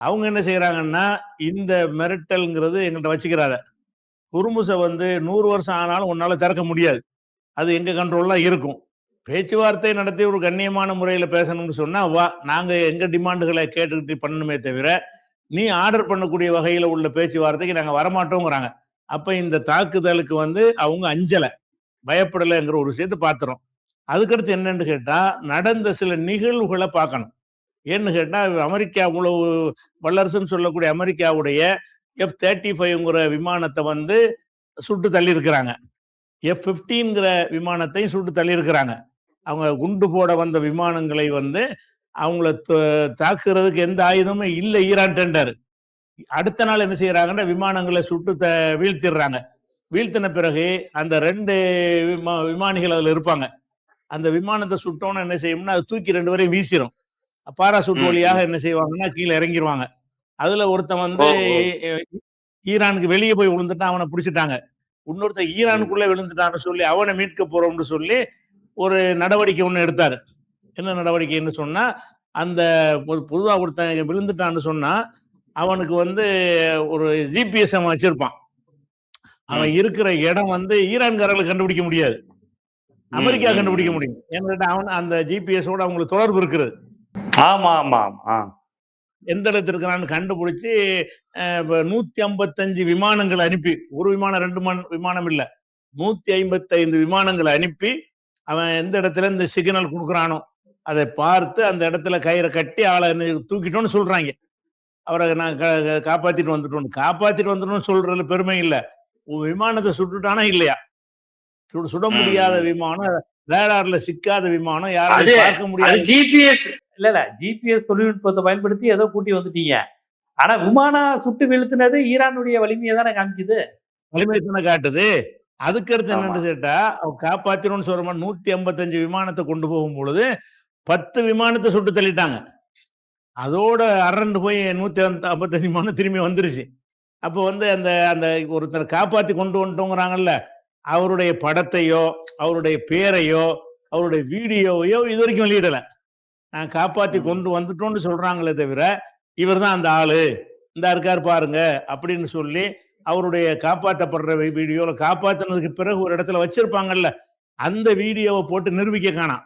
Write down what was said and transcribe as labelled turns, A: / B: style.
A: அவங்க என்ன செய்றாங்கன்னா, இந்த மிரட்டல்ங்கிறது எங்கள்ட்ட வச்சுக்கிறாத. குறுமுச வந்து 100 வருஷம் ஆனாலும் உன்னால திறக்க முடியாது. அது எங்க கண்ட்ரோல்ல இருக்கும். பேச்சுவார்த்தை நடத்தி ஒரு கண்ணியமான முறையில பேசணும்னு சொன்னா, வா நாங்க எங்க டிமாண்டுகள கேட்டுக்கிட்டு பண்ணணுமே தவிர, நீ ஆர்டர் பண்ணக்கூடிய வகையில உள்ள பேச்சுவார்த்தைக்கு நாங்க வரமாட்டோங்கிறாங்க. அப்ப இந்த தாக்குதலுக்கு வந்து அவங்க அஞ்சல, பயப்படலங்கிற ஒரு விஷயத்த பார்த்துறோம். அதுக்கடுத்து என்னன்னு கேட்டா, நடந்த சில நிகழ்வுகள பார்க்கணும். ஏன்னு கேட்டா, அமெரிக்கா இவ்வளவு வல்லரசுன்னு சொல்லக்கூடிய அமெரிக்காவுடைய F-35ங்கிற விமானத்த வந்து சுட்டு தள்ளியிருக்கிறாங்க. F-15ங்கிற விமானத்தையும் சுட்டு தள்ளியிருக்கிறாங்க. அவங்க குண்டு போட வந்த விமானங்களை வந்து அவங்கள தாக்குறதுக்கு எந்த ஆயுதமும் இல்ல ஈரான்டன்டாரு. அடுத்த நாள் என்ன செய்றாங்கன்னா, விமானங்கள சுட்டு வீழ்த்திடுறாங்க. வீழ்த்தின பிறகு அந்த 2 விமானிகள் அதுல இருப்பாங்க. அந்த விமானத்த சுட்டோனே என்ன செய்யும்னா, அது தூக்கி 2 பேரையும் வீசிரும். பாராசூட்
B: ம்,
A: வழியாக
B: ம்.
A: என்ன செய்வாங்கன்னா, கீழ இறங்கிருவாங்க. அதுல ஒருத்தன் வந்து
B: ஓஹோ!
A: எ ஈரானுக்கு வெளிய போய் விழுந்துட்டான். அவன புடிச்சுட்டாங்க. இன்னொருத்தன்
B: ம்.
A: ஈரானுக்குள்ள விழுந்துட்டான்னு சொல்லி, அவன மீட்க போறோம்னு சொல்லி ஒரு நடவடிக்கை ஒண்ணு எடுத்தாரு. என்ன நடவடிக்கைன்னு சொன்னா, அந்த பொதுவா ஒருத்தன் விழுந்துட்டான்னு சொன்னா, அவனுக்கு வந்து ஒரு ஜிபிஎஸ் அவன் வச்சிருப்பான். அவன்
B: ம்.
A: இருக்கிற இடம் வந்து ஈரான்காரங்களுக்கு கண்டுபிடிக்க முடியாது.
B: ம்,
A: அமெரிக்கா
B: ம்,
A: கண்டுபிடிக்க
B: ம்.
A: முடியும். ஏன்னு கேட்டா, அவன் அந்த ஜிபிஎஸோட அவங்களுக்கு தொடர்பு இருக்கிறது.
B: ஆமா, ஆமா, ஆமா.
A: எந்த இடத்துல இருக்கிறான்னு கண்டுபிடிச்சு, 155 விமானங்கள அனுப்பி, 1 விமானம் 2 விமானம் இல்ல. 155 விமானங்கள அனுப்பி, அவன் எந்த இடத்துல இந்த சிக்னல் குடுக்குறானோ, அதை பார்த்து அந்த இடத்துல கயிற கட்டி ஆள தூக்கிட்டோம்னு சொல்றாய்ங்க. அவர நான் காப்பாத்திட்டு வந்துட்டோம்னு. காப்பாத்திட்டு வந்துட்டோம்னு சொல்றதுல பெருமை இல்ல. விமானத்த சுட்டுட்டானா இல்லையா? சுட முடியாத
B: ம்.
A: விமானம், ரேடார்ல சிக்காத விமானம்,
B: அது
A: யாராலையும் பார்க்க
B: அது
A: முடியாத
B: ஜிபிஎஸ் இல்ல ஜிபிஎஸ் தொழில்நுட்பத்த பயன்படுத்தி ஏதோ கூட்டி வந்துட்டீங்க. ஆனா விமானம் சுட்டு வீழ்த்தினது ஈரானுடைய வலிமைய தானே காமிக்குது.
A: வலிமை தானே காட்டுது. அதுக்கடுத்து
B: ஆமா.
A: என்னன்னு கேட்டா, அவன் காப்பாத்திருவோம்னு சொல்ற மாரி 155 விமானத்த கொண்டு போகும்பொழுது, 10 விமானத்த சுட்டு தள்ளிட்டாங்க. அதோட அரண்டு போய் 155 விமானம் திரும்பி வந்துருச்சு. அப்போ வந்து அந்த அந்த ஒருத்தர காப்பாத்தி கொண்டு வந்துட்டோங்கிறாங்கல்ல, அவருடைய படத்தையோ, அவருடைய பேரையோ, அவருடைய வீடியோவையோ இதுவரைக்கும் வெளியிடல. நான் காப்பாத்தி
B: ம்.
A: கொண்டு வந்துட்டோம்னு சொல்றாங்களே தவிர, இவர் தான் அந்த ஆளு. இந்தா இருக்காரு பாருங்க அப்படின்னு சொல்லி, அவருடைய காப்பாத்தப்படுற வீடியோல காப்பாத்துனதுக்கு பிறகு ஒரு இடத்துல வச்சிருப்பாங்கல்ல, அந்த வீடியோவ போட்டு நிரூபிக்க காணாம்.